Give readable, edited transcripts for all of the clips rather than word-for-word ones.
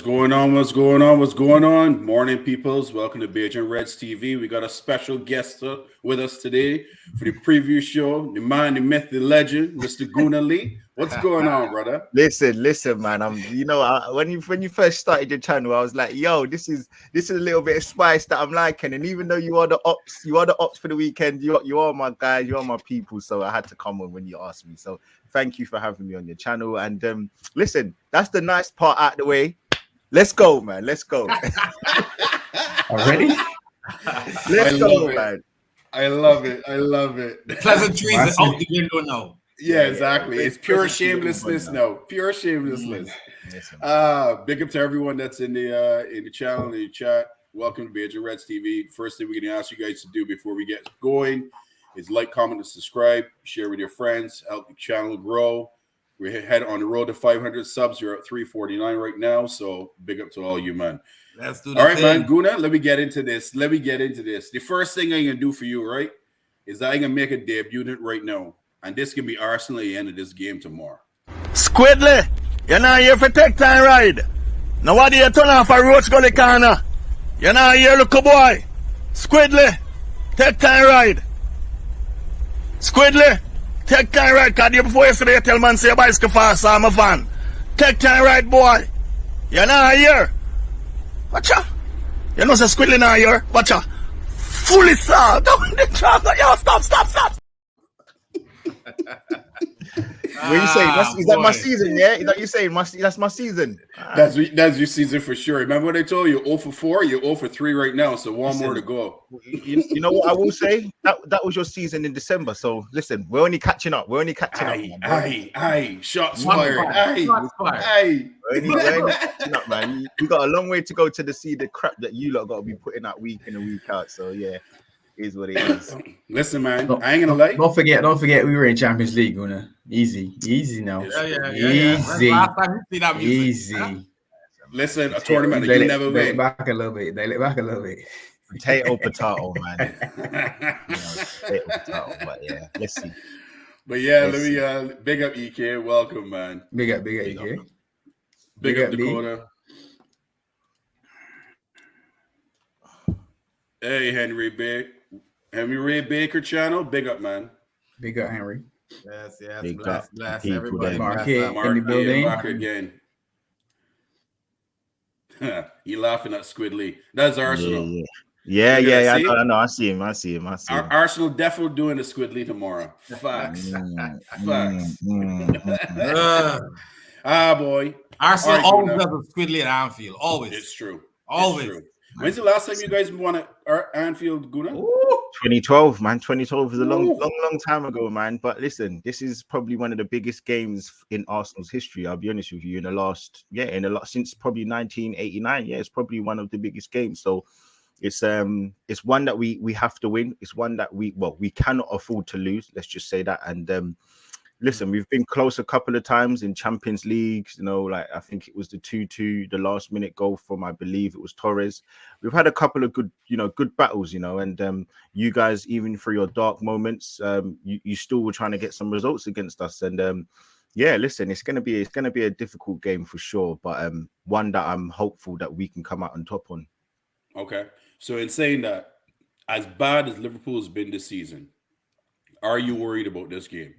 What's going on? What's going on? What's going on? Morning, peoples. Welcome to Beige and Reds TV. We got a special guest with us today for the preview show. The man, the myth, the legend, Mr. Gooner Lee. What's going on, brother? Listen, man. When you first started your channel, I was like, yo, this is a little bit of spice that I'm liking. And even though you are the ops for the weekend, you are my guys, you are my people. So I had to come on when you asked me. So thank you for having me on your channel. And listen, that's the nice part out the way. Let's go, man. Let's go. Already? Let's go, man. I love it. Pleasantries are out the window now. Yeah, exactly. It's pure shamelessness now. Pure shamelessness. Big up to everyone that's in the channel, in the chat. Welcome to Beige and Reds TV. First thing we're going to ask you guys to do before we get going is like, comment, and subscribe. Share with your friends. Help the channel grow. We're head on the road to 500 subs. You're at 349 right now. So big up to all you, man. Let's do that. All right, man. Gooner, let me get into this. The first thing I'm going to do for you, right, is I'm going to make a debut right now. And this can be Arsenal at the end of this game tomorrow. Squidly, you're not here for take time ride. Now what do you turn off a roach gully corner? You're not here, look boy. Squidly, take time ride. Squidly, take time ride. Cause day before yesterday you tell man say your bicycle fast, I'm a fan. Take time ride, boy. You're not here. Watcha. You know say Squidly not here. Watcha. Fully saw. Down the track. Yo, stop. What you saying? Is that my season? Yeah, is that you saying? That's my season. That's your season for sure. Remember what I told you? 0 for 4. You're 0 for 3 right now. So one more to go. You know what I will say? That was your season in December. So listen, we're only catching up. Aye. Shots fired. Aye. We're only catching up, man. You got a long way to go to see the crap that you lot got to be putting out week in and week out. So yeah. Is what it is. Listen, man, I ain't gonna lie. Don't forget, we were in Champions League, Guna. Easy now. Yeah. Easy. Listen, a tournament that you never They win. look back a little bit. Potato, man. Potato, but yeah, let's see. But yeah, let me big up EK. Welcome, man. Big up EK. Big up Dakota. Hey, Henry Ray Baker channel. Big up, man. Big up, Henry. Yes. Bless Everybody. Mark in the building. Mark again. You laughing at Squidly. That's Arsenal. Yeah. I know. I see him. Arsenal definitely doing the Squidly tomorrow. Facts. Boy. Arsenal always does a Squidly at Anfield. Always. It's true. Always. It's true. When's the last time you guys won at Anfield, Guna? 2012, man. 2012 was a long time ago, man. But listen, this is probably one of the biggest games in Arsenal's history. I'll be honest with you. Since probably 1989. Yeah, it's probably one of the biggest games. So it's one that we have to win. It's one that we cannot afford to lose. Let's just say that. And listen, we've been close a couple of times in Champions League. Like I think it was the 2-2, the last minute goal from, I believe it was Torres. We've had a couple of good battles, and you guys, even through your dark moments, you still were trying to get some results against us. And listen, it's gonna be a difficult game for sure, but one that I'm hopeful that we can come out on top on. Okay, so in saying that, as bad as Liverpool has been this season, are you worried about this game?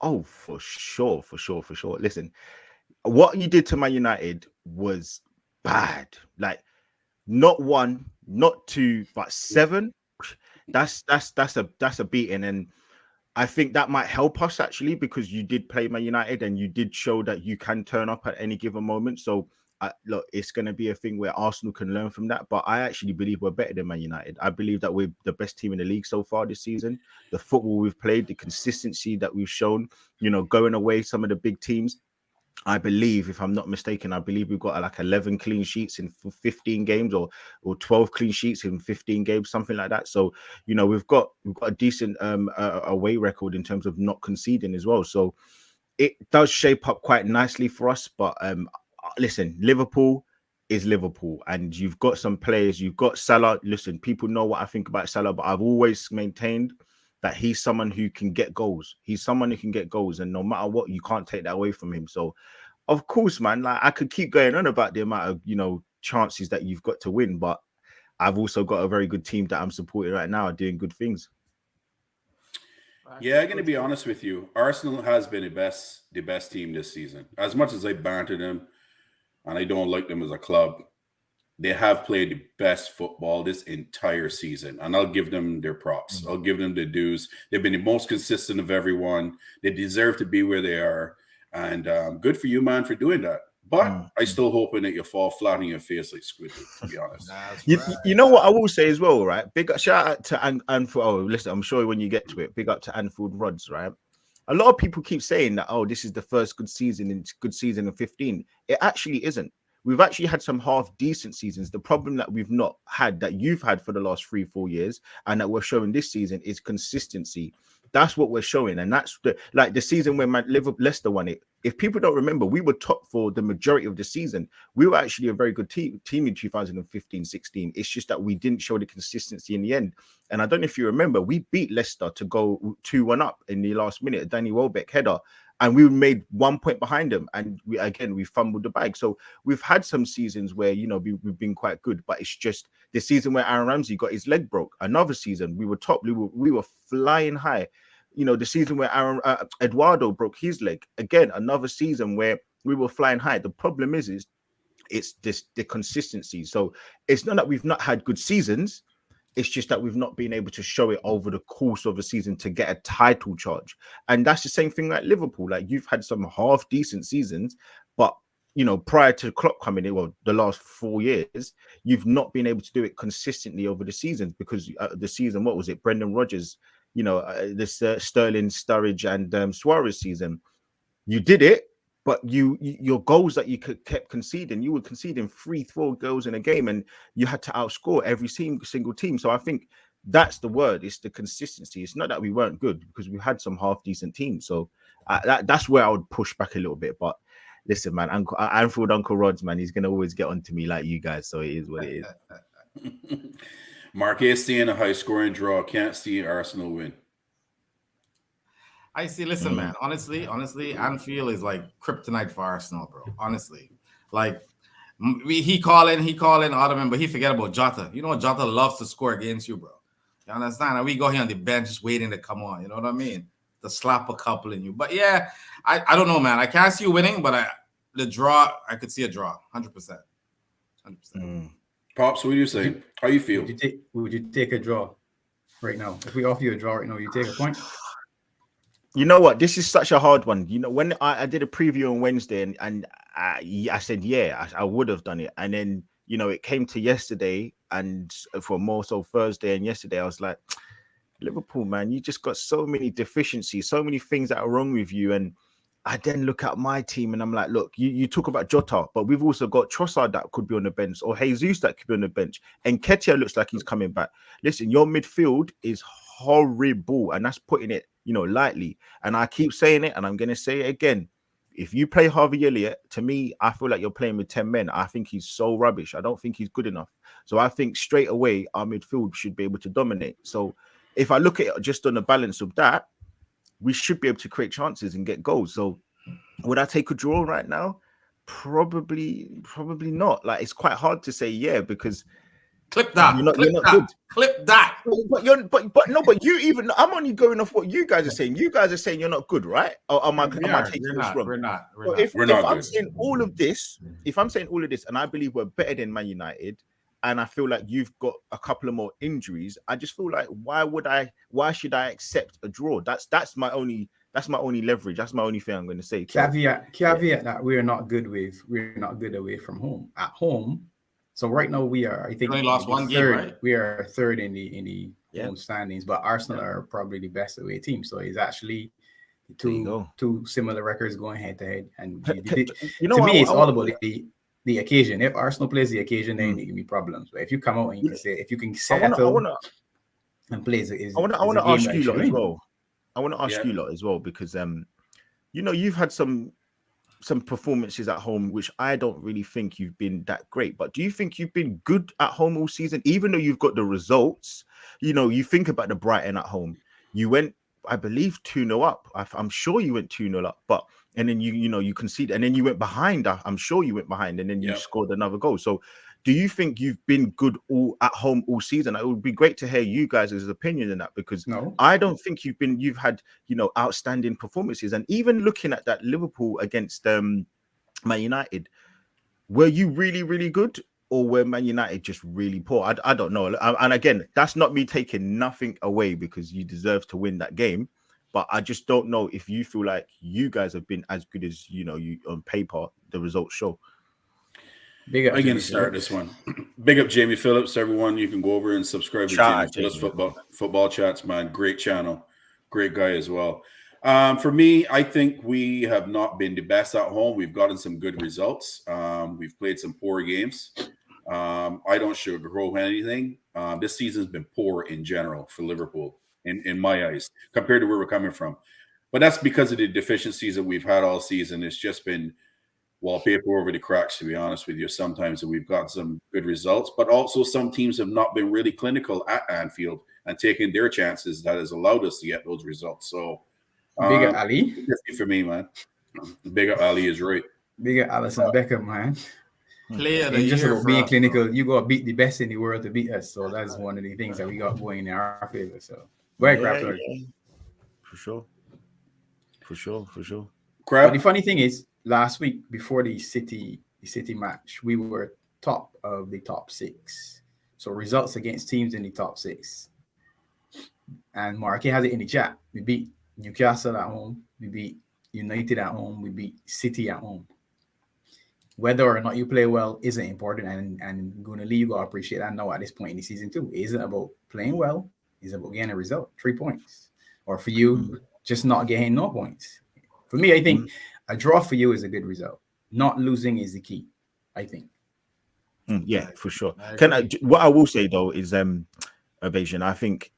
Oh, for sure. Listen, what you did to Man United was bad. Like, not 1, not 2, but 7. That's a beating, and I think that might help us actually because you did play Man United and you did show that you can turn up at any given moment. So look, it's going to be a thing where Arsenal can learn from that. But I actually believe we're better than Man United. I believe that we're the best team in the league so far this season. The football we've played, the consistency that we've shown, going away some of the big teams. I believe, if I'm not mistaken, we've got like 11 clean sheets in 15 games or 12 clean sheets in 15 games, something like that. So, we've got a decent away record in terms of not conceding as well. So it does shape up quite nicely for us. But listen, Liverpool is Liverpool, and you've got some players. You've got Salah. Listen, people know what I think about Salah, but I've always maintained that he's someone who can get goals. And no matter what, you can't take that away from him. So of course, man. Like I could keep going on about the amount of chances that you've got to win, but I've also got a very good team that I'm supporting right now, doing good things. Yeah, I'm going to be honest with you. Arsenal has been the best team this season. As much as I banter them and I don't like them as a club, they have played the best football this entire season. And I'll give them their props. I'll give them the dues. They've been the most consistent of everyone. They deserve to be where they are. And good for you, man, for doing that. But I still hoping that you fall flat on your face like Squidward, to be honest. You know what I will say as well, right? Big up, shout out to Anfield. Oh, listen, I'm sure when you get to it, big up to Anfield Rods, right? A lot of people keep saying that, oh, this is the first good season in 15. It actually isn't. We've actually had some half decent seasons. The problem that we've not had, that you've had for the last 3-4 years, and that we're showing this season is consistency. That's what we're showing, and that's the season when Leicester won it. If people don't remember, we were top for the majority of the season. We were actually a very good team in 2015-16. It's just that we didn't show the consistency in the end. And I don't know if you remember, we beat Leicester to go 2-1 up in the last minute, Danny Welbeck header, and we made 1 point behind them. And we fumbled the bag. So we've had some seasons where we've been quite good, but it's just the season where Aaron Ramsey got his leg broke. Another season we were top, we were flying high. The season where Eduardo broke his leg. Again, another season where we were flying high. The problem is it's the consistency. So it's not that we've not had good seasons. It's just that we've not been able to show it over the course of a season to get a title charge. And that's the same thing like Liverpool. Like you've had some half decent seasons, but prior to Klopp coming in, well, the last 4 years, you've not been able to do it consistently over the seasons because the season, what was it? Brendan Rodgers, this Sterling, Sturridge, and Suarez season, you did it, but your goals that you kept conceding, you were conceding 3-4 goals in a game, and you had to outscore every single team. So I think that's the word. It's the consistency. It's not that we weren't good because we had some half decent teams. So that's where I would push back a little bit. But listen, man, Anfield Uncle Rods, man, he's gonna always get onto me like you guys. So it is what it is. Marquez seeing a high-scoring draw. Can't see Arsenal win. I see. Listen, man. Honestly, Anfield is like kryptonite for Arsenal, bro. Honestly, like he calling Ottoman, but he forget about Jota. Jota loves to score against you, bro. You understand? And we go here on the bench just waiting to come on. You know what I mean? To slap a couple in you. But yeah, I don't know, man. I can't see you winning, but the draw, I could see a draw, 100%. 100%. Pops, what are you saying? How you feel? Would you take a draw right now? If we offer you a draw right now, you take a point? You know what? This is such a hard one. When I did a preview on Wednesday and I said, yeah, I would have done it. And then, it came to yesterday and for more so Thursday and yesterday, I was like, Liverpool, man, you just got so many deficiencies, so many things that are wrong with you. And I then look at my team and I'm like, look, you talk about Jota, but we've also got Trossard that could be on the bench or Jesus that could be on the bench. And Ketia looks like he's coming back. Listen, your midfield is horrible. And that's putting it, lightly. And I keep saying it and I'm going to say it again. If you play Harvey Elliott, to me, I feel like you're playing with 10 men. I think he's so rubbish. I don't think he's good enough. So I think straight away, our midfield should be able to dominate. So if I look at it just on the balance of that, we should be able to create chances and get goals. So would I take a draw right now? Probably not. Like it's quite hard to say because clip that. You're not good. Clip that. But you even. I'm only going off what you guys are saying. You guys are saying you're not good, right? Or am I taking this wrong? We're not. If I'm saying all of this, and I believe we're better than Man United, and I feel like you've got a couple of more injuries, I just feel like why should I accept a draw? That's my only leverage. That's my only thing I'm going to say. Caveat that we're not good away from home. At home, so right now we are. I think we only lost one game, right? We are third in the home standings, but Arsenal are probably the best away team. So it's actually two similar records going head to head. And to me, it's all about the occasion. If Arsenal plays the occasion, then it can be problems. But if you come out and you can say, if you can settle and play, I want to ask you lot as well. I want to ask you lot as well because you've had some performances at home which I don't really think you've been that great. But do you think you've been good at home all season, even though you've got the results? You think about the Brighton at home. You went I believe 2-0 up. I'm sure you went 2-0 up, but and then you conceded, and then you went behind. I'm sure you went behind, and then you scored another goal. So, do you think you've been good all at home all season? It would be great to hear you guys' opinion in that, because I don't think you've had outstanding performances. And even looking at that Liverpool against Man United, were you really, really good, or were Man United just really poor? I don't know. And again, that's not me taking nothing away, because you deserve to win that game. But I just don't know if you feel like you guys have been as good as you on paper the results show. Big up. I'm going to start this one. Big up Jamie Phillips, everyone. You can go over and subscribe to Jamie Phillips Football Chats, man. Great channel. Great guy as well. For me, I think we have not been the best at home. We've gotten some good results. We've played some poor games. I don't sugarcoat anything. This season's been poor in general for Liverpool, in my eyes, compared to where we're coming from. But that's because of the deficiencies that we've had all season. It's just been wallpaper over the cracks, to be honest with you. Sometimes we've got some good results, but also some teams have not been really clinical at Anfield and taking their chances. That has allowed us to get those results. So, big up Ali. For me, man. Big up Ali is right. Big up Alisson Becker, man. Player of the just year about being clinical, you got to beat the best in the world to beat us. So that's one of the things that we got going in our favor. So, For sure. But the funny thing is, last week before the City match, we were top of the top 6. So results against teams in the top 6. And Marky has it in the chat. We beat Newcastle at home. We beat United at home. We beat City at home. Whether or not you play well isn't important. And Gooner Lee, you got to appreciate that now at this point in the season too. It isn't about playing well. It's about getting a result. 3 points. Or for you, just not getting no points. For me, I think a draw for you is a good result. Not losing is the key, I think. Yeah, for sure. What I will say though is Evasion, I think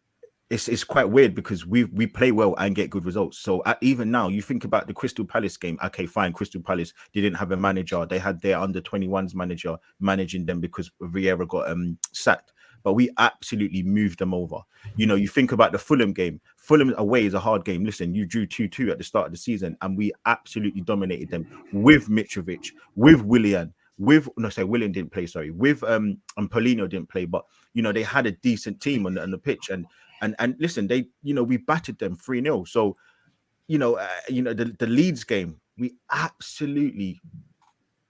it's quite weird, because we play well and get good results. So even now, you think about the Crystal Palace game. Okay, fine. Crystal Palace, they didn't have a manager. They had their under-21s manager managing them because Vieira got sacked. But we absolutely moved them over. You think about the Fulham game. Fulham away is a hard game. Listen, you drew 2-2 at the start of the season, and we absolutely dominated them with Mitrovic, with Willian, Willian didn't play, sorry, with and Paulinho didn't play, but they had a decent team on the pitch, and listen, they we battered them 3-0. So the Leeds game, we absolutely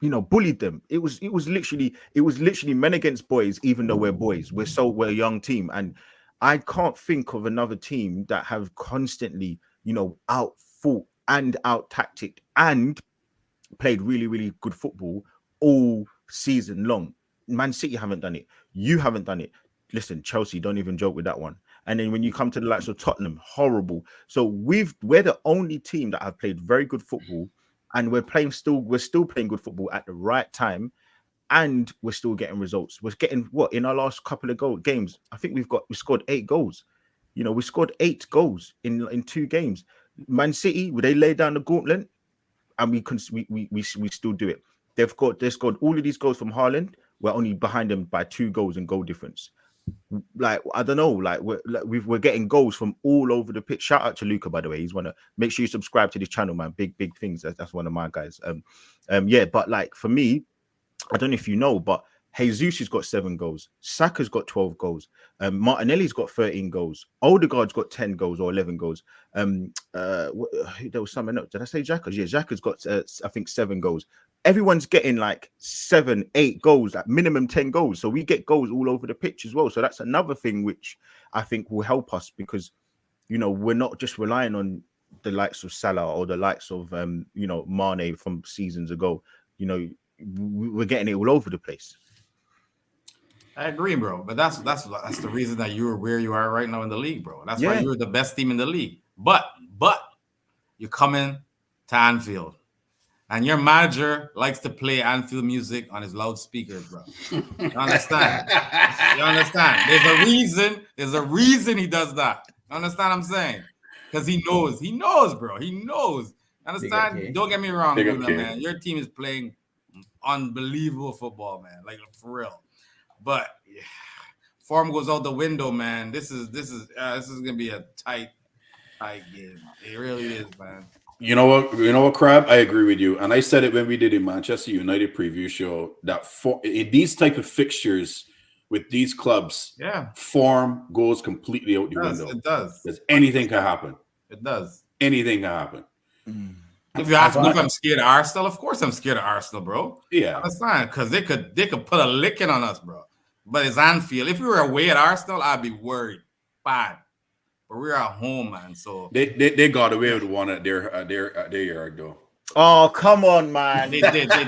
bullied them. It was literally men against boys, even though we're boys. We're a young team, and I can't think of another team that have constantly out fought and out tacticked and played really, really good football all season long. Man City haven't done it. You haven't done it. Listen, Chelsea, don't even joke with that one. And then when you come to the likes of Tottenham, horrible. So we're the only team that have played very good football, and we're still playing good football at the right time, and we're still getting results. We're getting in our last couple of games. I think we scored 8 goals. We scored 8 goals in 2 games. Man City, they lay down the gauntlet, and we still do it. They scored all of these goals from Haaland. We're only behind them by 2 goals in goal difference. Like, I don't know, we're getting goals from all over the pitch. Shout out to Luca, by the way. He's make sure you subscribe to this channel, man. Big things. That's one of my guys. But like, for me, I don't know if you know, but Jesus has got 7 goals. Saka's got 12 goals. Martinelli's got 13 goals. Odegaard's got 10 goals or 11 goals. There was someone else. Did I say Xhaka? Yeah, Xhaka's got I think 7 goals. Everyone's getting like 7, 8 goals, like minimum 10 goals. So we get goals all over the pitch as well. So that's another thing which I think will help us, because we're not just relying on the likes of Salah or the likes of Mane from seasons ago. We're getting it all over the place. I agree, bro. But that's the reason that you're where you are right now in the league, bro. That's why you're the best team in the league. But you're coming to Anfield, and your manager likes to play Anfield music on his loudspeakers, bro. You understand? You understand? There's a reason he does that. You understand what I'm saying? Because he knows, bro. He knows. Understand? Don't get me wrong, man. Your team is playing unbelievable football, man. Like, for real. But form goes out the window, man. This is gonna be a tight tight game. It really is, man. You know what, Crab? I agree with you. And I said it when we did a Manchester United preview show that in these type of fixtures with these clubs, form goes completely out the window. It does. Because anything can happen. It does. Anything can happen. If you ask me if I'm scared of Arsenal, of course I'm scared of Arsenal, bro. Yeah. That's fine, because they could put a licking on us, bro. But it's Anfield. If we were away at Arsenal, I'd be worried. Bad. But we're at home, man. So they got away with one at their yard, though. Oh, come on, man. They did. Nah.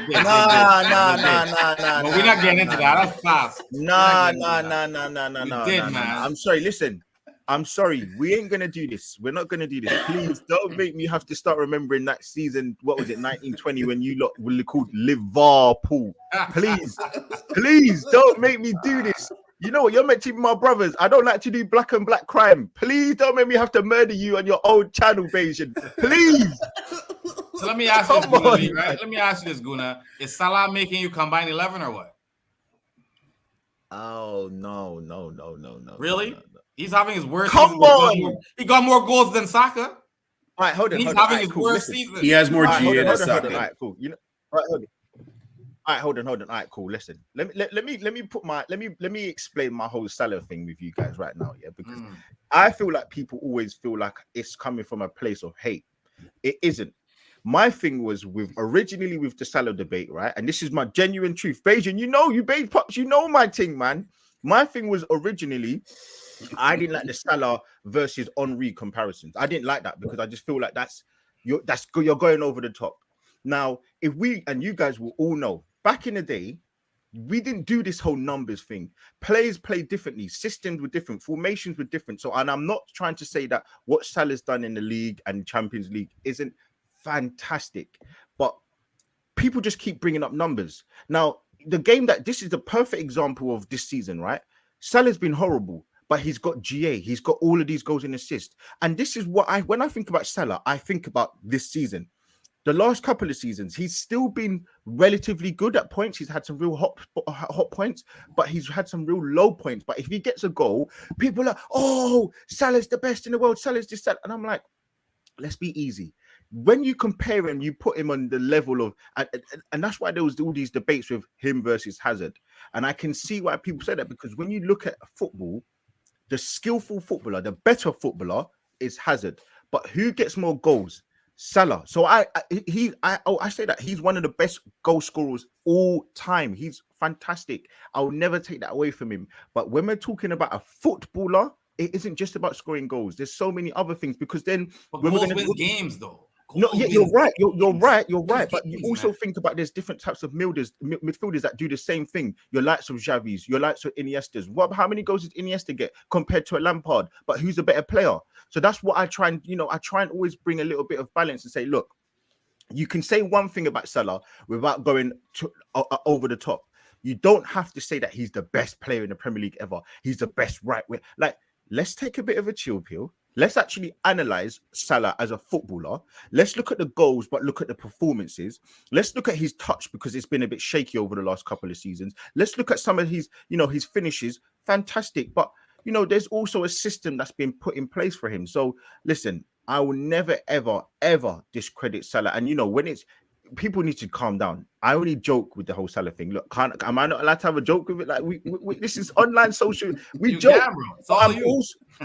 But we're not getting into that. That's fast. Nah. Man. I'm sorry. Listen, I'm sorry. We ain't gonna do this. We're not gonna do this. Please don't make me have to start remembering that season. What was it, 1920, when you lot were called Liverpool? Please don't make me do this. You know what? You're meant to be my brothers. I don't like to do black and black crime. Please don't make me have to murder you on your own channel, Bayesian. Please. So let me ask you this, Gooner Lee, right? Let me ask you this, Gooner. Is Salah making you combine 11 or what? Oh, no. Really? No. He's having his worst season. Come on. He got more goals than Saka. All right, hold on. He's having his worst season. He has more GA than Saka. All right, cool. You know, all right, hold on. All right, cool. Listen, let me explain my whole Salah thing with you guys right now, yeah, because I feel like people always feel like it's coming from a place of hate. It isn't. My thing was originally with the Salah debate, right? And this is my genuine truth. Bayesian, you Beige Pops, you know my thing, man. My thing was originally, I didn't like the Salah versus Henry comparisons. I didn't like that because I just feel like you're going over the top. Now, if we, and you guys will all know, back in the day, we didn't do this whole numbers thing. Players play differently, systems were different, formations were different. So, and I'm not trying to say that what Salah's done in the league and Champions League isn't fantastic, but people just keep bringing up numbers. Now, this is the perfect example of this season, right? Salah's been horrible, but he's got GA. He's got all of these goals and assists. And this is what when I think about Salah, I think about this season. The last couple of seasons, he's still been relatively good at points. He's had some real hot points, but he's had some real low points. But if he gets a goal, people are like, oh, Salah's the best in the world. Salah's this, that. And I'm like, let's be easy. When you compare him, you put him on the level of, and that's why there was all these debates with him versus Hazard. And I can see why people say that, because when you look at football, the skillful footballer, the better footballer is Hazard. But who gets more goals? Salah. So I say that he's one of the best goal scorers all time. He's fantastic. I'll never take that away from him. But when we're talking about a footballer, it isn't just about scoring goals. There's so many other things, because then when we're going to games though. No, yeah, you're right. You're right. But you also think about there's different types of midfielders that do the same thing. Your likes of Xavi's, your likes of Iniesta's. How many goals did Iniesta get compared to a Lampard? But who's a better player? So that's what I try and always bring a little bit of balance and say, look, you can say one thing about Salah without going over the top. You don't have to say that he's the best player in the Premier League ever. He's the best right wing. Like, let's take a bit of a chill pill. Let's actually analyze Salah as a footballer. Let's look at the goals, but look at the performances. Let's look at his touch, because it's been a bit shaky over the last couple of seasons. Let's look at some of his finishes. Fantastic. But, there's also a system that's been put in place for him. So, listen, I will never, ever, ever discredit Salah. And, when people need to calm down. I only joke with the whole Salah thing. Look, am I not allowed to have a joke with it? Like, we this is online social. We joke.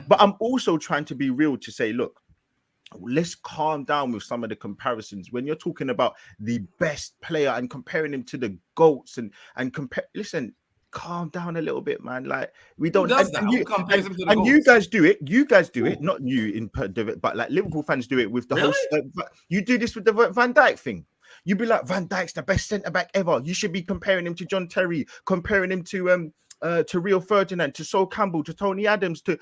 But I'm also trying to be real to say, look, let's calm down with some of the comparisons. When you're talking about the best player and comparing him to the GOATs and compare, listen, calm down a little bit, man. Like, we don't. And you guys do it. You guys do it. Not you but like Liverpool fans do it with the whole. You do this with the Van Dijk thing. You'd be like, Van Dijk's the best centre back ever. You should be comparing him to John Terry, comparing him to Rio Ferdinand, to Sol Campbell, to Tony Adams, to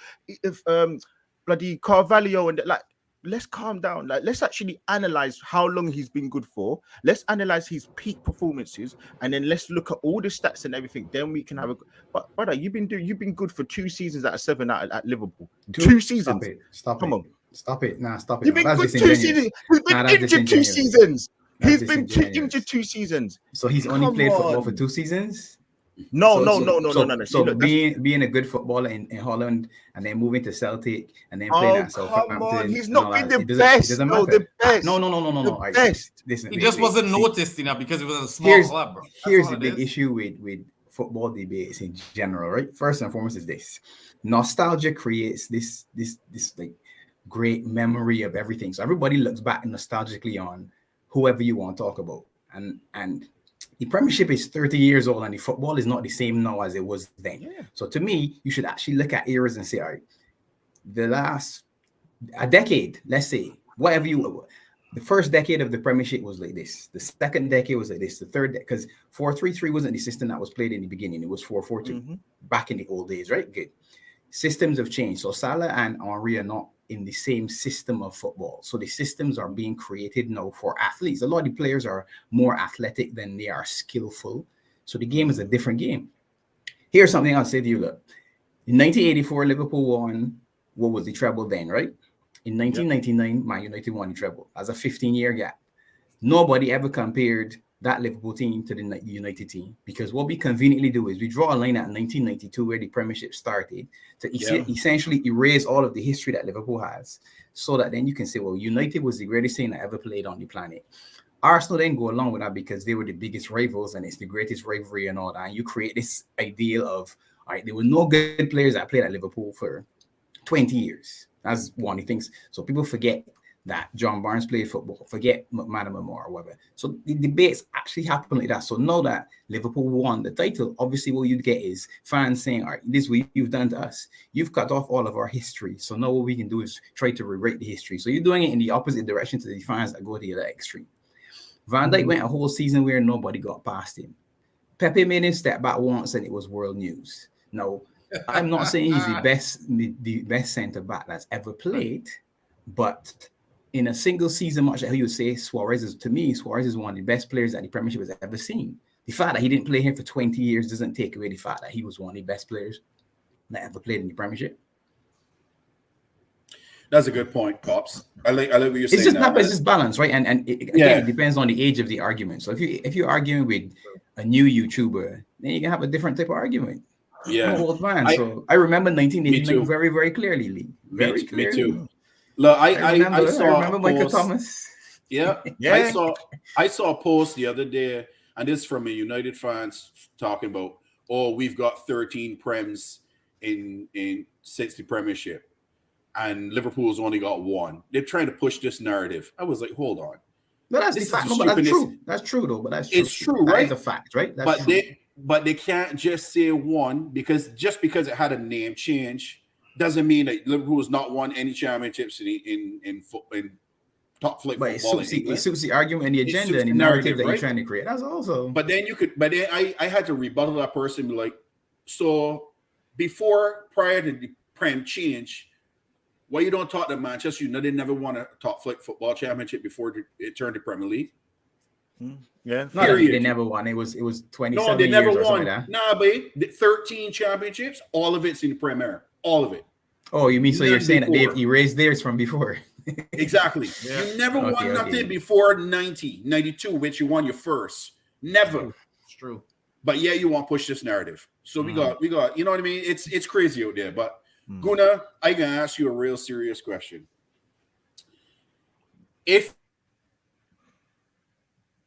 bloody Carvalho, and like, let's calm down. Like, let's actually analyze how long he's been good for. Let's analyze his peak performances, and then let's look at all the stats and everything. Then we can have a. But brother, you've been good for 2 seasons out of 7 at Liverpool. 2 seasons. Stop it. Stop it. Nah, stop it. You've been good 2 seasons. We've been injured 2 seasons. He's been injured 2 seasons. So he's only played football for 2 seasons? No. So being a good footballer in Holland and then moving to Celtic and then playing at Southampton. Come on, he's not been the best. No, the best. No. The best. Listen, he just wasn't noticed, because it was a small club, bro. Here's the big issue with football debates in general, right? First and foremost is this: nostalgia creates this like great memory of everything. So everybody looks back nostalgically on whoever you want to talk about, and the Premiership is 30 years old, and the football is not the same now as it was then. Yeah. So to me, you should actually look at eras and say, all right, the last a decade, let's say, whatever the first decade of the Premiership was like this. The second decade was like this. The third, because 4-3-3 wasn't the system that was played in the beginning. It was 4-4-2 back in the old days, right? Good. Systems have changed. So Salah and Henry are not in the same system of football. So the systems are being created now for athletes. A lot of the players are more athletic than they are skillful. So the game is a different game. Here's something I'll say to you, look. In 1984, Liverpool won, what was the treble then, right? In 1999, Man United won the treble as a 15-year gap. Nobody ever compared that Liverpool team to the United team, because what we conveniently do is we draw a line at 1992 where the Premiership started to essentially erase all of the history that Liverpool has, so that then you can say, well, United was the greatest team that ever played on the planet. Arsenal then go along with that because they were the biggest rivals and it's the greatest rivalry and all that. And you create this ideal of, all right, there were no good players that played at Liverpool for 20 years. That's one of the things. So people forget that John Barnes played football, forget McManaman or whatever. So the debates actually happen like that. So now that Liverpool won the title, obviously what you'd get is fans saying, all right, this is what you've done to us. You've cut off all of our history. So now what we can do is try to rewrite the history. So you're doing it in the opposite direction to the fans that go to the other extreme. Van Dijk went a whole season where nobody got past him. Pepe made him step back once and it was world news. Now, I'm not saying he's the best centre-back that's ever played, but in a single season match, like you would say, Suarez is one of the best players that the Premiership has ever seen. The fact that he didn't play here for 20 years doesn't take away the fact that he was one of the best players that ever played in the Premiership. That's a good point, Pops. I like what you're saying. It's just balance, right? And it depends on the age of the argument. So if you're arguing with a new YouTuber, then you can have a different type of argument. Yeah. Old man. So I remember 1989 very, very clearly, Lee. Very clearly. Me too. Look, I remember Michael Thomas. Yeah. I saw a post the other day, and this is from a United fans talking about, we've got 13 Prems in since the Premiership, and Liverpool's only got one. They're trying to push this narrative. I was like, hold on. No, that's the fact. No, but that's true. That's true, though. But that's true. It's true, right? That's a fact, right? That's but they can't just say one, because it had a name change doesn't mean that Liverpool has not won any championships in top flight football. It suits the argument and the agenda and the narrative that you're trying to create. That's also. But then I had to rebuttal that person, be like, so prior to the Prem change, why you don't talk to Manchester United never won a top flight football championship before it turned to Premier League? Yeah, no, they never won. It was 27 No, they never years won. Or like nah, but 13 championships, all of it's in the Premier, all of it. Oh, you mean so you're saying that they've erased theirs from before? Exactly. Yeah. You never won nothing before 92, which you won your first. Never. It's true. But yeah, you want to push this narrative. So we got, you know what I mean? It's crazy out there. But Gooner, I can ask you a real serious question. If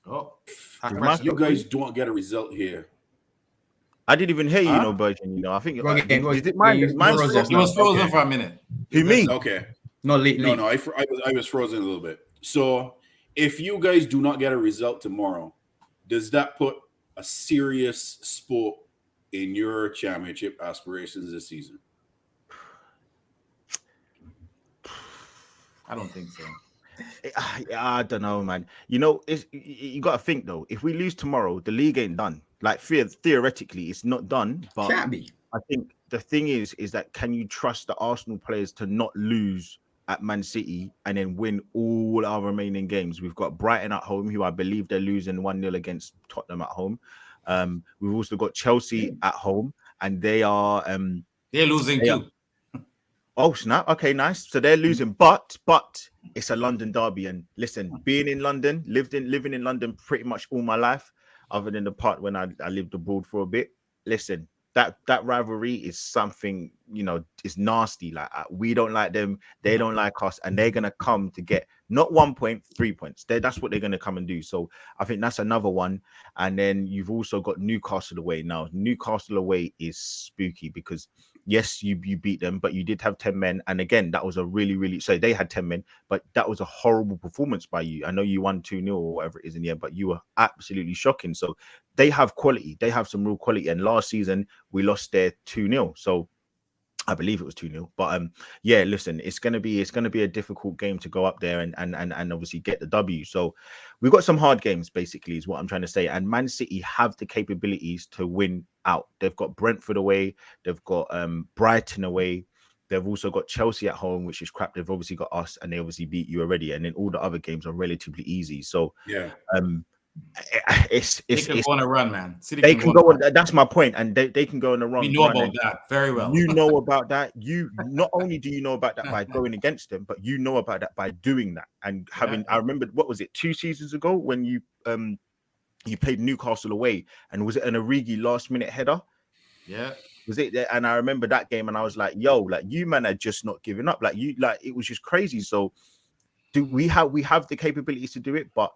you guys don't get a result here, I didn't even hear you, Virgin. I think he was frozen for a minute. Who me? Okay. No, I was frozen a little bit. So if you guys do not get a result tomorrow, does that put a serious spoke in your championship aspirations this season? I don't think so. I don't know, man. You got to think though. If we lose tomorrow, the league ain't done. Like theoretically, it's not done. But can't be. I think the thing is that can you trust the Arsenal players to not lose at Man City and then win all our remaining games? We've got Brighton at home, who I believe they're losing 1-0 against Tottenham at home. We've also got Chelsea at home, and they are they're losing too. Oh snap! Okay, nice. So they're losing, but it's a London derby. And listen, being in London, living in London pretty much all my life, other than the part when I lived abroad for a bit. listen, that rivalry is something, is nasty. Like we don't like them, they don't like us, and they're gonna come to get not 1 point, 3 points. That's what they're gonna come and do. So I think that's another one. And then you've also got Newcastle away. Now Newcastle away is spooky because yes, you beat them, but you did have 10 men. And again, that was a really so they had 10 men, but that was a horrible performance by you. I know you won 2-0 or whatever it is in the end, but you were absolutely shocking. So they have quality, they have some real quality. And last season we lost there 2-0. So I believe it was 2-0. But yeah, listen, it's gonna be a difficult game to go up there and obviously get the W. So we've got some hard games, basically, is what I'm trying to say. And Man City have the capabilities to win out. They've got Brentford away, they've got Brighton away, they've also got Chelsea at home, which is crap. They've obviously got us, and they obviously beat you already. And then all the other games are relatively easy. So yeah. They can go on a run, man. They can go on. That's my point, and they can go on a run. We know about that very well. You know about that. You not only do you know about that by going against them, but you know about that by doing that and having. Yeah. I remember, what was it, 2 seasons ago when you played Newcastle away, and was it an Origi last minute header? Yeah. Was it? And I remember that game, and I was like, "Yo, like you man are just not giving up. Like you, like it was just crazy." So, do we have the capabilities to do it, but.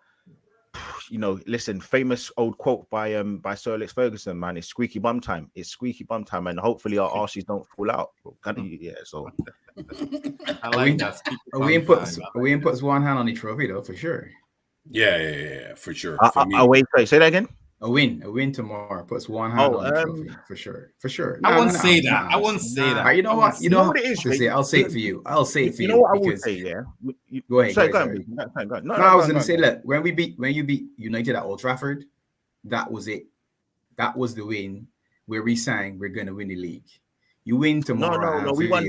Listen, famous old quote by Sir Alex Ferguson, man, it's squeaky bum time. It's squeaky bum time, and hopefully our arses don't fall out. Yeah, so I like that. We puts one hand on the trophy though, for sure. Yeah, for sure. Wait, say that again. A win tomorrow puts one hand on the trophy, for sure. I wouldn't say that. I wouldn't say that. You know what? You know what it is. I'll say it for you. You know what I would say? Yeah. Go ahead. No, I was gonna say that when you beat United at Old Trafford, that was it. That was the win where we sang we're gonna win the league. You win tomorrow. No. We won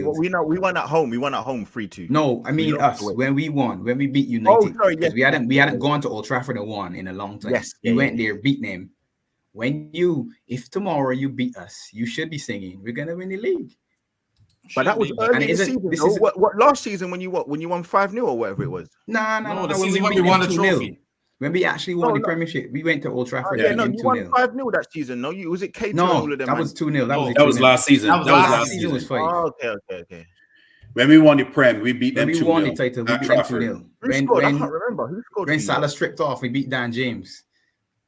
at home. We won at home 3-2. No, I mean us. When we beat United. Oh, sorry, yes. We hadn't gone to Old Trafford and won in a long time. Yes. We went there, beat them. If tomorrow you beat us, you should be singing, we're gonna win the league. But that was early in the season. What last season when you won 5-0 or whatever it was? No. The season when we won the trophy. When we actually won the Premiership, we went to Old Trafford. You won 5-0 that season. No, was it K2? No, all of them, that was 2-0. That was last season. That was last season. Was 5. Oh, okay. When we won the Prem, we beat them 2-0. We won the title. We beat them 2-0. I can't remember who scored. When Salah stripped off, we beat Dan James.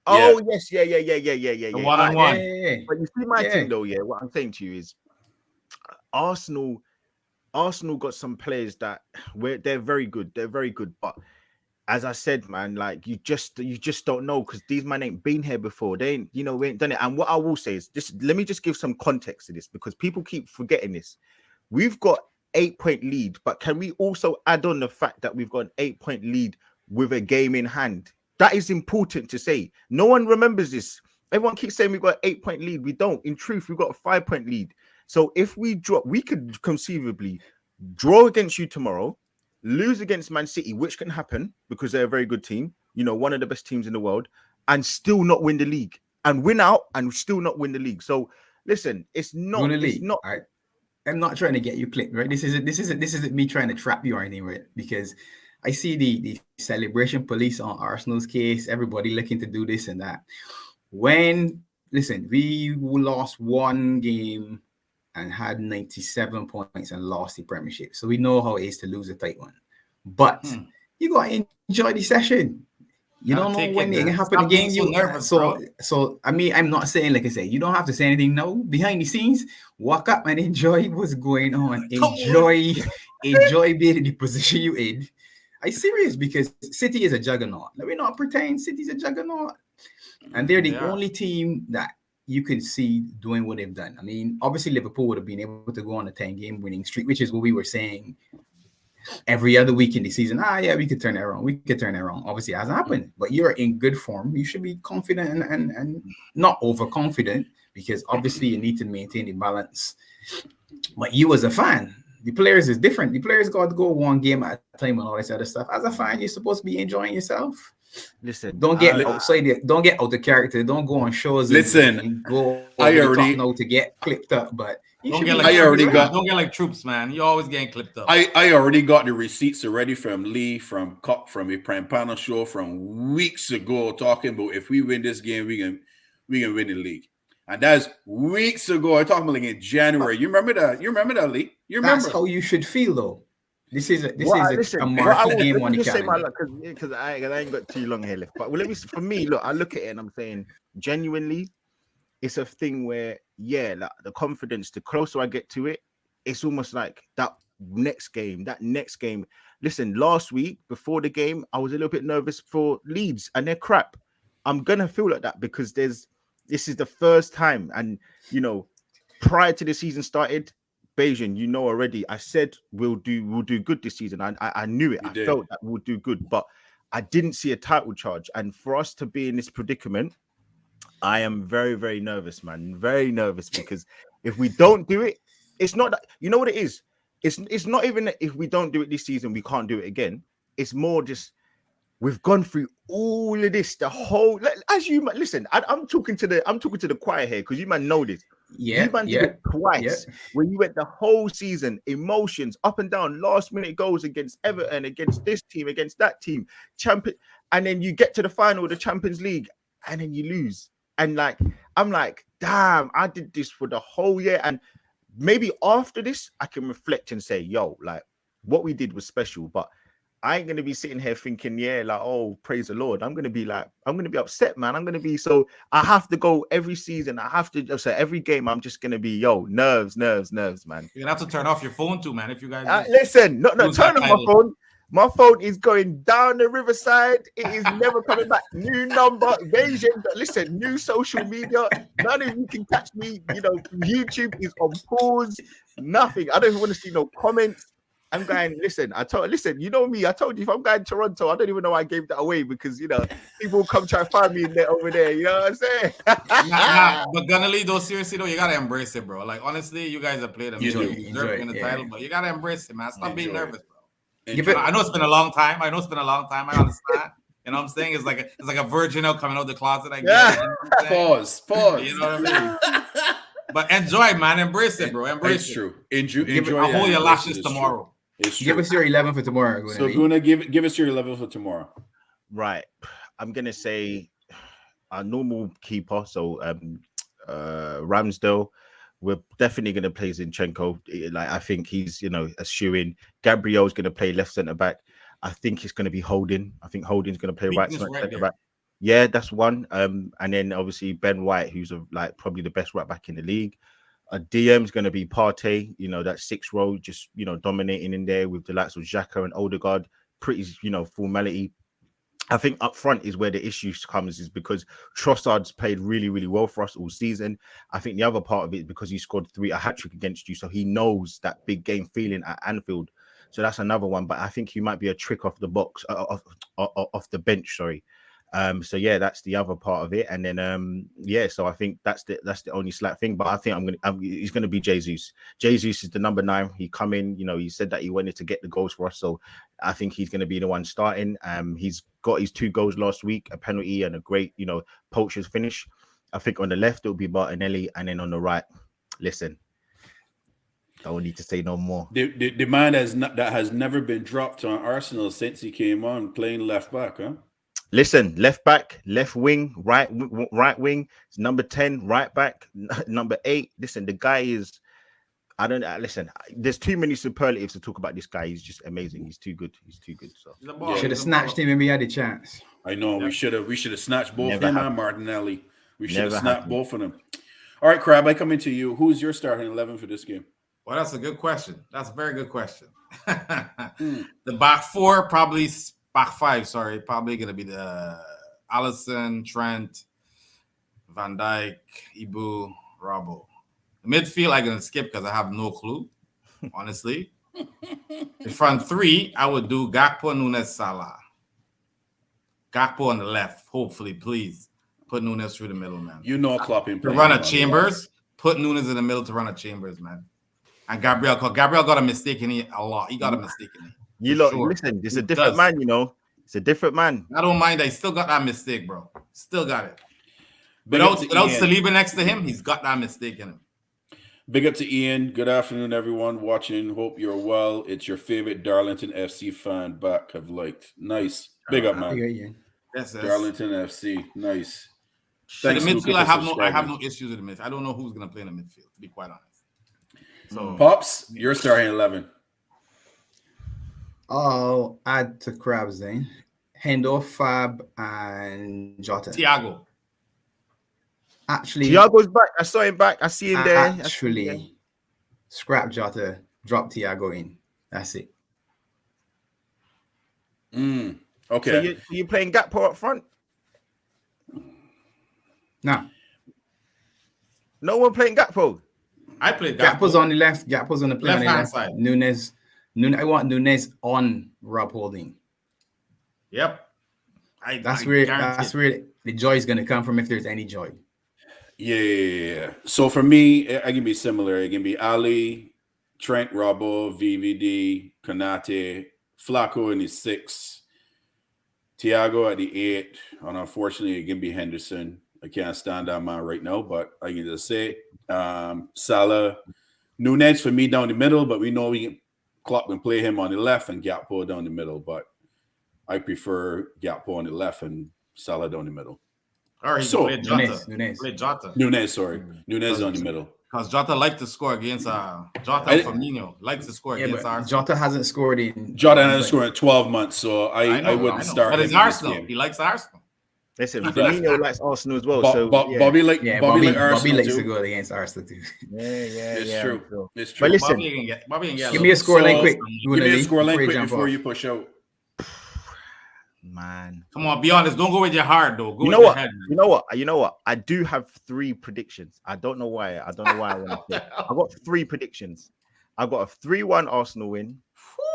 Oh yes, yeah. The 1-on-1. Yeah. But you see my team though, yeah. What I'm saying to you is, Arsenal got some players that they're very good. They're very good, but as I said, man, like you just don't know because these men ain't been here before. They ain't, we ain't done it. And what I will say is this: let me just give some context to this because people keep forgetting this. We've got 8-point lead, but can we also add on the fact that we've got an 8-point lead with a game in hand? That is important to say. No one remembers this. Everyone keeps saying we've got an 8-point lead. We don't. In truth, we've got a 5-point lead. So if we drop, we could conceivably draw against you tomorrow, lose against Man City, which can happen because they're a very good team, one of the best teams in the world, and still not win the league, and win out and still not win the league. So listen, it's not. I'm not trying to get you clipped, right? This isn't me trying to trap you or anything, right? Because I see the celebration police on Arsenal's case, everybody looking to do this and that. We lost one game and had 97 points and lost the Premiership. So we know how it is to lose a tight one. But you got to enjoy the session. You don't know when it can happen again. So I mean, I'm not saying, like I say, you don't have to say anything now. Behind the scenes, walk up and enjoy what's going on. Enjoy being in the position you in. I'm serious because City is a juggernaut. Let me not pretend City's a juggernaut. And they're the only team that you can see doing what they've done. I mean, obviously Liverpool would have been able to go on a 10-game winning streak, which is what we were saying every other week in the season. We could turn that around. Obviously, it hasn't happened, but you're in good form. You should be confident and not overconfident because obviously you need to maintain the balance. But you as a fan, the players is different. The players got to go one game at a time and all this other stuff. As a fan, you're supposed to be enjoying yourself. Listen, don't get outside it. Don't get out of character. Don't go on shows. Listen, go. I already know to get clipped up, but don't get like troops, man. You always getting clipped up. I already got the receipts already from Lee, from a Prime Panel show from weeks ago, talking about if we win this game, we can win the league. And that's weeks ago. I'm talking about like in January. You remember that? You remember that, Lee? You remember? That's how you should feel, though. This is a marquee game on the calendar. Because I ain't got too long here left. But for me, look, I look at it and I'm saying, genuinely, it's a thing where, like the confidence, the closer I get to it, it's almost like that next game. Listen, last week before the game, I was a little bit nervous for Leeds and they're crap. I'm gonna feel like that because this is the first time, and prior to the season started, Bayesian, already, I said we'll do good this season. I knew it. I felt that we'll do good, but I didn't see a title charge. And for us to be in this predicament, I am very, very nervous, man. Very nervous because if we don't do it, it's not that, you know what it is? It's not even that if we don't do it this season, we can't do it again. It's more just we've gone through all of this, the whole. As you listen, I'm talking to the choir here because you man know this. Yeah, you man did it twice when you went the whole season, emotions up and down, last minute goals against Everton, against this team, against that team, champion, and then you get to the final of the Champions League and then you lose. And I'm like, damn, I did this for the whole year. And maybe after this, I can reflect and say, yo, like what we did was special, but I ain't gonna be sitting here thinking, oh, praise the Lord. I'm gonna be upset, man. So I have to go every season. I have to say every game. I'm just gonna be nerves, man. You're gonna have to turn off your phone too, man. If you guys listen, no, turn off my phone. My phone is going down the riverside. It is never coming back. New number, Asian. Listen, new social media. None of you can catch me. YouTube is on pause. Nothing. I don't even want to see no comments. I'm going, listen, you know me. I told you if I'm going to Toronto, I don't even know why I gave that away because, people come try to find me over there. You know what I'm saying? But Gooner Lee, though, seriously, though, you got to embrace it, bro. Like, honestly, you guys have played you deserve in the title, but you got to embrace it, man. Stop being nervous, bro. I know it's been a long time. I understand. You know what I'm saying? It's like a virgin out coming out the closet. I guess. You know Pause. You know what I mean? But enjoy, man. Embrace it, bro. Embrace it. True. Enjoy. I'll hold your lashes tomorrow. It's true. Give us your 11 for tomorrow. So Gooner, give us your 11 for tomorrow. Right. I'm gonna say our normal keeper. So Ramsdale. We're definitely going to play Zinchenko. I think he's, a shoe-in. Gabriel's going to play left centre-back. I think it's going to be Holding. I think Holding's going to play right centre-back. Yeah, that's one. And then obviously Ben White, who's probably the best right back in the league. DM's going to be Partey. That 6th row, just dominating in there with the likes of Xhaka and Odegaard. Pretty, formality. I think up front is where the issue comes, is because Trossard's played really, really well for us all season. I think the other part of it is because he scored a hat-trick against you, so he knows that big game feeling at Anfield. So that's another one. But I think he might be a trick off the box, off the bench. Sorry. So yeah, that's the other part of it. And then so I think that's the only slight thing. But I think he's gonna be Jesus. Jesus is the number 9. He come in, he said that he wanted to get the goals for us. So I think he's gonna be the one starting. He's got his 2 goals last week, a penalty and a great, poacher's finish. I think on the left it'll be Martinelli, and then on the right, listen, I don't need to say no more. The man that has never been dropped on Arsenal since he came on playing left back, huh? Listen, left back, left wing, right wing. It's number 10, right back, number 8. Listen, the guy is. Listen, there's too many superlatives to talk about this guy. He's just amazing. He's too good. So should have snatched him when we had a chance. I know. We should have snatched both him and Martinelli. We should have snapped both of them. All right, Crab, I come into you. Who's your starting 11 for this game? Well, that's a good question. That's a very good question. The back 4 probably. Back 5, sorry, probably going to be the Alisson, Trent, Van Dijk, Ibu, Robbo. Midfield, I'm going to skip because I have no clue, honestly. The front 3, I would do Gakpo, Nunes, Salah. Gakpo on the left, hopefully, please. Put Nunes through the middle, man. Klopp in to run a Chambers, put Nunes in the middle to run a Chambers, man. And Gabriel got a mistake in it a lot. He got a mistake in it. Listen, it's a different man, It's a different man. I don't mind that. He still got that mistake, bro. Still got it. Without Saliba next to him, he's got that mistake in him. Big up to Ian. Good afternoon, everyone watching. Hope you're well. It's your favorite Darlington FC fan back. Have liked. Nice. Big up, man. Yes. Darlington FC. Nice. Thanks, the midfield, Luca, I have no issues with the midfield. I don't know who's going to play in the midfield, to be quite honest. So, Pops, you're starting 11. I'll add to Krabs then. Hendo, Fab, and Jota. Thiago. Actually, Thiago's back. I saw him back. I see him there. Actually, scrap Jota, drop Thiago in. That's it. Okay. So you're playing Gakpo up front? No. No one playing Gakpo. I played Gakpo. Gakpo's on the left. Gakpo's on the play on the left side. Nunes. I want Nunes on Rob Holding. Yep. That's where the joy is going to come from, if there's any joy. Yeah. So for me, I can be similar. It can be Ali, Trent, Robbo, VVD, Konate, Flacco in the 6, Thiago at the 8, and unfortunately, it can be Henderson. I can't stand that man right now, but I can just say Salah, Nunes for me down the middle, but we know we can Klopp and play him on the left and Gakpo down the middle, but I prefer Gakpo on the left and Salah down the middle. All right, so Nunes. Nunes on the middle. Because Jota likes to score against Jota Firmino likes to score against Arsenal. Jota hasn't scored in 12 months, so I wouldn't start. But it's Arsenal. He likes Arsenal. Listen, Firmino likes Arsenal as well. Bobby likes to go against Arsenal too. It's true. It's true. But listen, give me a scoreline quick. Give me a scoreline quick before you push out. Man, come on, be honest. Don't go with your heart though. Go you with know your what? head. You know what? I do have 3 predictions. I don't know why. I want to play. I got 3 predictions. I got a 3-1 Arsenal win.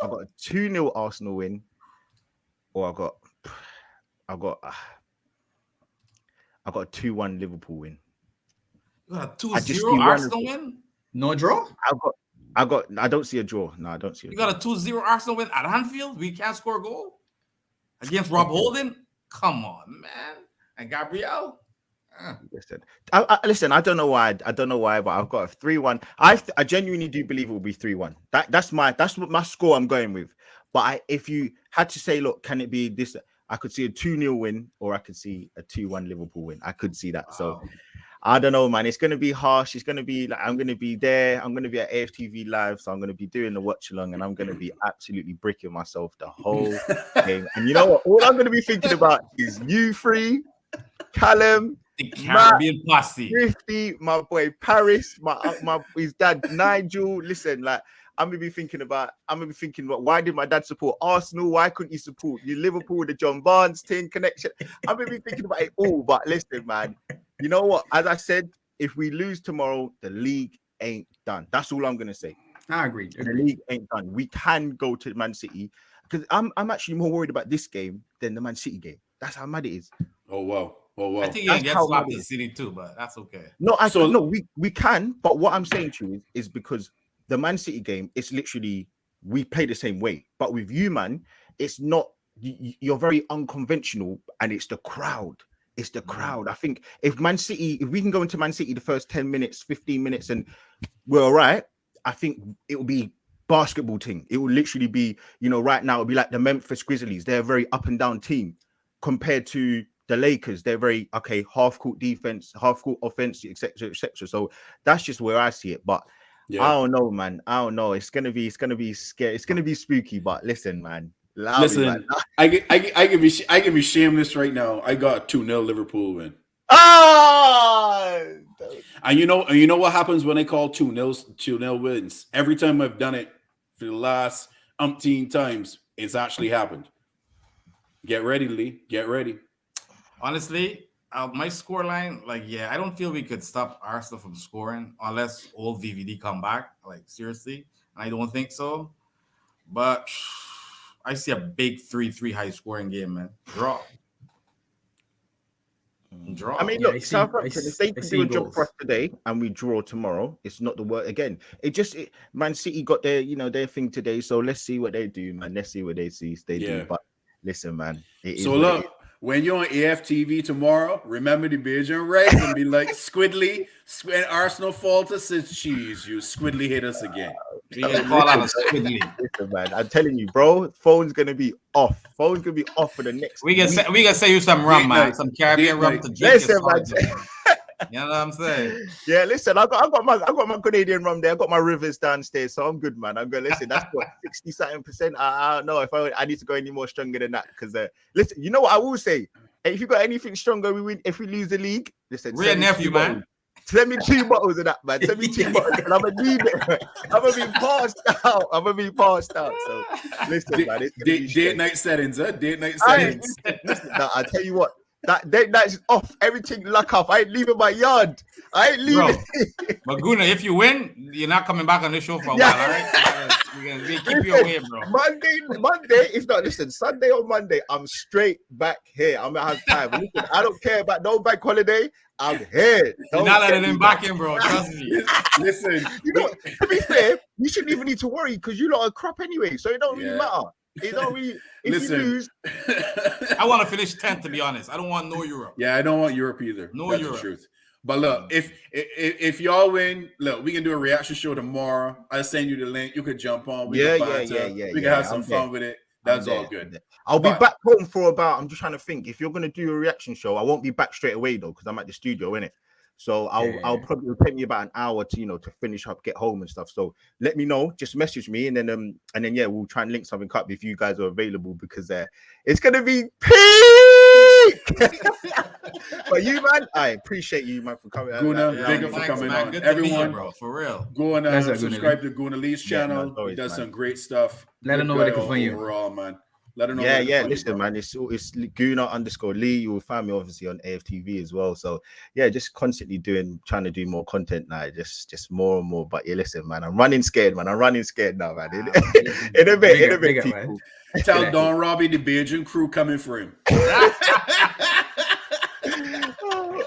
I got a 2-0 Arsenal win, or I got a 2-1 Liverpool win. You got a 2-0 Arsenal win? No draw? I don't see a draw. No, I don't see a draw. You got a 2-0 Arsenal win at Anfield? We can't score a goal? Against Rob Holding? Come on, man. And Gabriel? Listen, I don't know why, but I've got a 3-1. I genuinely do believe it will be 3-1. That's my score I'm going with. But if you had to say, look, can it be this? I could see a 2-0 win, or I could see a 2-1 Liverpool win. I could see that. Wow. So I don't know, man. It's going to be harsh. It's going to be like, I'm going to be there. I'm going to be at AFTV Live. So I'm going to be doing the watch along, and I'm going to be absolutely bricking myself the whole thing. And you know what? All I'm going to be thinking about is you 3, Callum, the Caribbean posse, 50, my boy Paris, my his dad Nigel. Listen, like, I'm gonna be thinking about why did my dad support Arsenal? Why couldn't he support you Liverpool, the John Barnes team connection? I'm gonna be thinking about it all. But listen, man, you know what? As I said, if we lose tomorrow, the league ain't done. That's all I'm gonna say. I agree. The league ain't done. We can go to Man City, because I'm actually more worried about this game than the Man City game. That's how mad it is. Oh wow. I think you can get slapped in City too, but that's okay. No, we can. But what I'm saying to you is because the Man City game, it's literally, we play the same way. But with you, man, it's not, you're very unconventional, and it's the crowd. It's the crowd. I think if we can go into Man City the first 10 minutes, 15 minutes, and we're all right, I think it will be basketball team. It will literally be, right now, it'll be like the Memphis Grizzlies. They're a very up and down team compared to the Lakers. They're very, half court defense, half court offense, etc., etc. So that's just where I see it. But yeah. I don't know, man. I don't know. It's gonna be scary. It's gonna be spooky. But listen, man. Listen, I can be shameless right now. I got 2-0 Liverpool win. And you know what happens when they call 2-0 wins? Every time I've done it for the last umpteen times, it's actually happened. Get ready, Lee. Get ready. Honestly, my scoreline, I don't feel we could stop Arsenal from scoring unless old VVD come back. Seriously, I don't think so. But I see a big 3-3 high scoring game, man. Draw. I mean, look, Southampton, if they can do a job for us today and we draw tomorrow, it's not the word again. Man City got their, their thing today. So let's see what they do, man. Let's see what they do. But listen, man. when you're on AFTV tomorrow, remember the Bajan Reds and be like, Squidly, when Arsenal falter says cheese, you Squidly hit us again. Listen, man, I'm telling you, bro, phone's gonna be off. Phone's gonna be off for the next. We can say you some rum, man, some Caribbean rum to drink. Listen, man. You know what I'm saying? Yeah, listen, I got my Canadian rum there. I got my Rivers downstairs, so I'm good, man. I'm good. Listen, that's what 60-something%. I don't know if I need to go any more stronger than that. Because listen, you know what I will say? If you got anything stronger, we win. If we lose the league, listen, real nephew, man. Send me 2 bottles of that, man. Send me 2 bottles, and I'm gonna need it. I'm gonna be passed out. So listen, man. Date night settings, huh? Date night settings. Listen, I tell you what. That date night's off. Everything luck off. I ain't leaving my yard. I ain't leaving. But Gooner, if you win, you're not coming back on this show for a while, all right? We keep you away, bro. Monday, if not, listen, Sunday or Monday, I'm straight back here. I'm gonna have time. Listen, I don't care about no bank holiday. I'm here. You're not letting him back in, bro. Trust me. Listen, you know, to be fair, you shouldn't even need to worry because you lot are crap anyway, so it don't really matter. It don't really. Listen, you lose, I want to finish 10th, to be honest. I don't want no Europe. Yeah, I don't want Europe either. No That's Europe. The truth. But look, if y'all win, look, we can do a reaction show tomorrow. I'll send you the link. You could jump on. We can have some fun with it. That's all good. I'll be back home for about. I'm just trying to think. If you're gonna do a reaction show, I won't be back straight away though because I'm at the studio, innit? So I'll probably take me about an hour to to finish up, get home and stuff. So let me know. Just message me and then we'll try and link something up if you guys are available because it's gonna be peak. But you, man, I appreciate you, man, for coming. Gooner, big up for coming on. Good Everyone, bro, for real. Go and subscribe to Gooner Lee's channel. He does some great stuff. Let him know what they can find you overall, man. Let him know. Listen, man, it's Gooner_Lee. You will find me obviously on AFTV as well. So yeah, just constantly trying to do more content now, just more and more. But yeah, listen, man, I'm running scared now, man. In a bit, people. Tell Don Robbie the Bajan crew coming for him.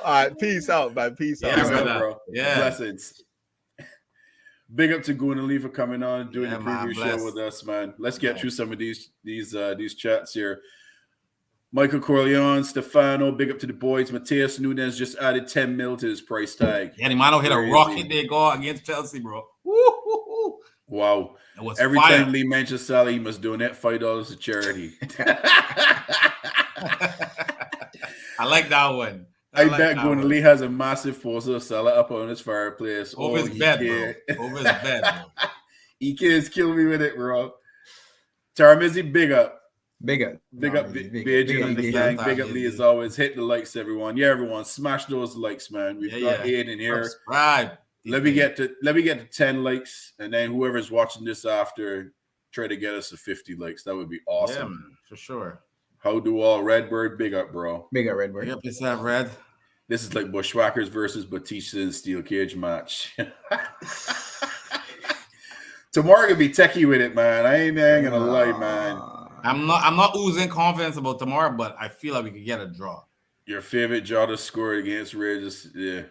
All right, peace out, man. Peace out, bro. Yeah, blessings. Big up to Gooner Lee for coming on and doing the preview show with us, man. Let's get through some of these chats here. Michael Corleone, Stefano, big up to the boys. Mateus Nunes just added 10 mil to his price tag. Yeah, the man hit a rocket they go against Chelsea, bro. Woo-hoo-hoo. Wow. Every time Lee mentions Salah, he must donate $5 to charity. I like that one. I bet Gooner Lee has a massive poster of Salah up on his fireplace. Over his bed, bro. Over his bed, bro. He kids kill me with it, bro. Tarmizi, big up. Big up. Bajan and the gang. Big up Lee as always. Hit the likes, everyone. Yeah, everyone. Smash those likes, man. We've got 8 in here. Subscribe. Let me get to 10 likes, and then whoever's watching this after, try to get us to 50 likes. That would be awesome. Yeah, man, for sure. How do all Redbird? Big up, bro. Big up, Redbird. Big up yourself, Red. This is like Bushwhackers versus Batista in Steel Cage match. Tomorrow gonna be techie with it, man. I ain't gonna lie, man. I'm not oozing confidence about tomorrow, but I feel like we could get a draw. Your favorite Jota scored against Rangers, yeah.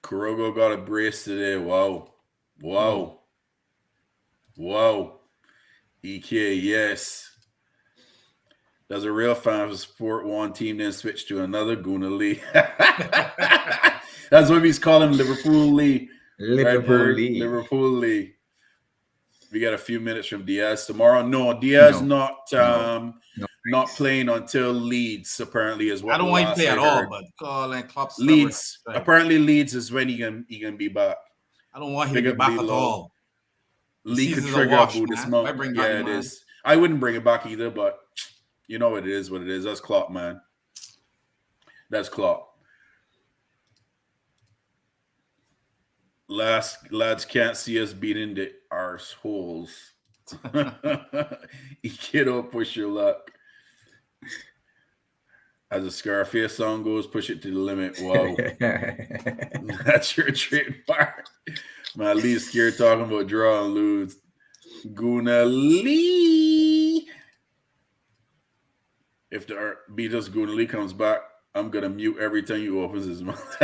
Kurogo got a brace today. Wow. EK, yes. Does a real fan support one team, then switch to another? Gooner Lee. That's what he's calling Liverpool Lee. Liverpool Lee. We got a few minutes from Diaz tomorrow. No, Diaz not playing until Leeds, apparently, is what I don't want to play at all, but calling Klopp's Leeds. Apparently, Leeds is when he can be back. I don't want him to be back at all. Lee could trigger this month. Yeah, it is. I wouldn't bring it back either, but you know it is what it is. That's Klopp, man. That's Klopp. Lads can't see us beating the arseholes. You kiddo, push your luck. As a Scarface song goes, push it to the limit. Wow. That's your trademark. Man, Lee's scared talking about draw and lose. Gooner Lee. If the Beatles Gooner Lee comes back, I'm going to mute every time he opens his mouth.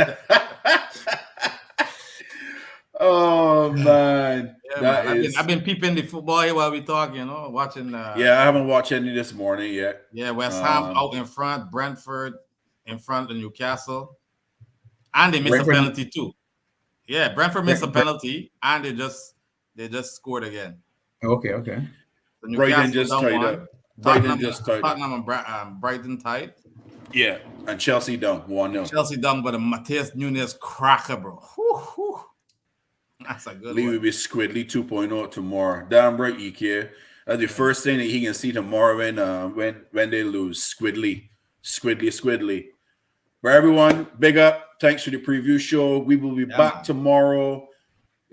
Oh, man. Yeah, man. I've been peeping the football here while we talk, watching. Yeah, I haven't watched any this morning yet. Yeah, West Ham out in front, Brentford in front of Newcastle, and they missed a penalty too. Yeah, Brentford missed a penalty, and they just scored again. Okay. So Brighton just tied up. Tottenham and Brighton tied. Yeah, and Chelsea down 1-0. Chelsea down, but a Matheus Nunes cracker, bro. Whew. That's a good Lee one. will be Squidly 2.0 tomorrow. Damn right, EK. That's the first thing that he can see tomorrow when they lose. Squidly. But everyone, big up. Thanks for the preview show. We will be back tomorrow,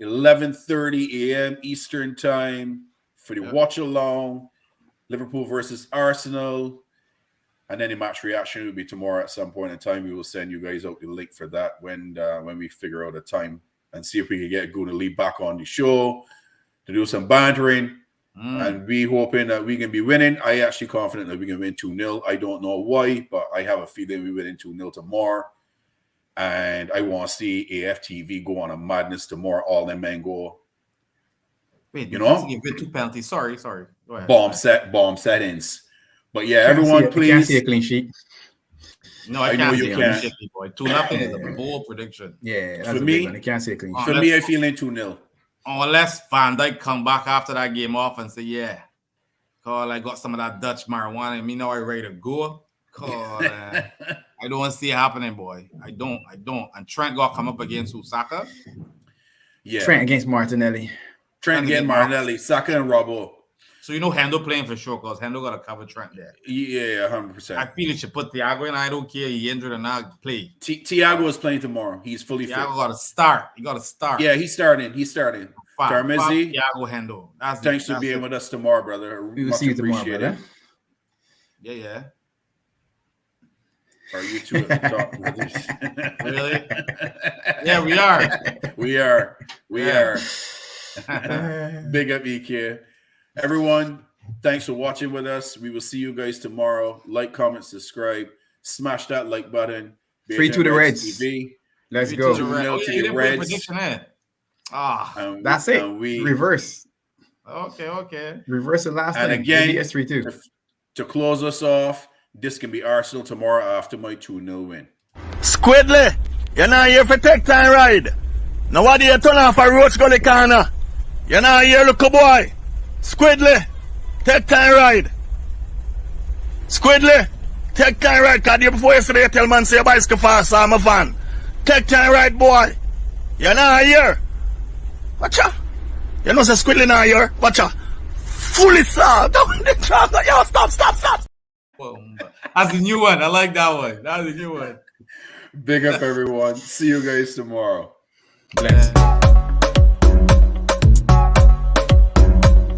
11:30 a.m. Eastern time for the watch along. Liverpool versus Arsenal. And then the match reaction will be tomorrow at some point in time. We will send you guys out the link for that when we figure out a time and see if we can get Gooner Lee back on the show to do some bantering. And we hoping that we can be winning. I actually confident that we can win 2-0. I don't know why, but I have a feeling we win 2-0 tomorrow. And I want to see AFTV go on a madness tomorrow. All them men go. Wait, you give 2 penalties. Sorry. Go ahead. Bomb settings. But yeah, everyone, please. I can't see a clean sheet. No, I can't see a clean sheet, boy. 2-0 is a bold prediction. Yeah, for me, I can't see a clean sheet. For me, I feel 2-0. Unless Van Dijk come back after that game off and say, yeah, call, I got some of that Dutch marijuana and me now I ready to go. Call, I don't see it happening, boy. I don't. And Trent got to come up against Saka. Yeah. Trent against Martinelli. Trent against Martinelli, Saka and Robbo. So Hendo playing for sure because Hendo got to cover Trent there. Yeah, 100%. I feel he should put Thiago in. I don't care. He injured or not. Play. Thiago is playing tomorrow. He's fully fit. Thiago got to start. He got to start. Yeah, he's starting. Tarmizi, Thiago Hendo. Thanks for being with us tomorrow, brother. We will see you tomorrow, brother. Yeah. Are you two at the top, brothers? Really? Yeah, we are. Big up, EK. Everyone, thanks for watching with us. We will see you guys tomorrow. Like, comment, subscribe. Smash that like button. 3-2 the Reds. TV. Let's go. 2-0 to the Reds. That's it. Reverse. Okay. Reverse the last time. And again, it's 3-2. To close us off, this can be Arsenal tomorrow after my 2-0 win. Squidly, you're not here for take time ride. Now what do you turn off a roach gully corner? You're not here, look boy. Squidly, take time ride. Squidly, take time ride. Cause you before yesterday you tell man say your bicycle fast, I'm a fan. Take time ride, boy. You're not here. Watcha. You know say Squidly not here. Watcha. Fully saw. Down the track. Yo, stop. Whoa, that's a new one. I like that one. That's a new one. Big up, everyone. See you guys tomorrow. Bless.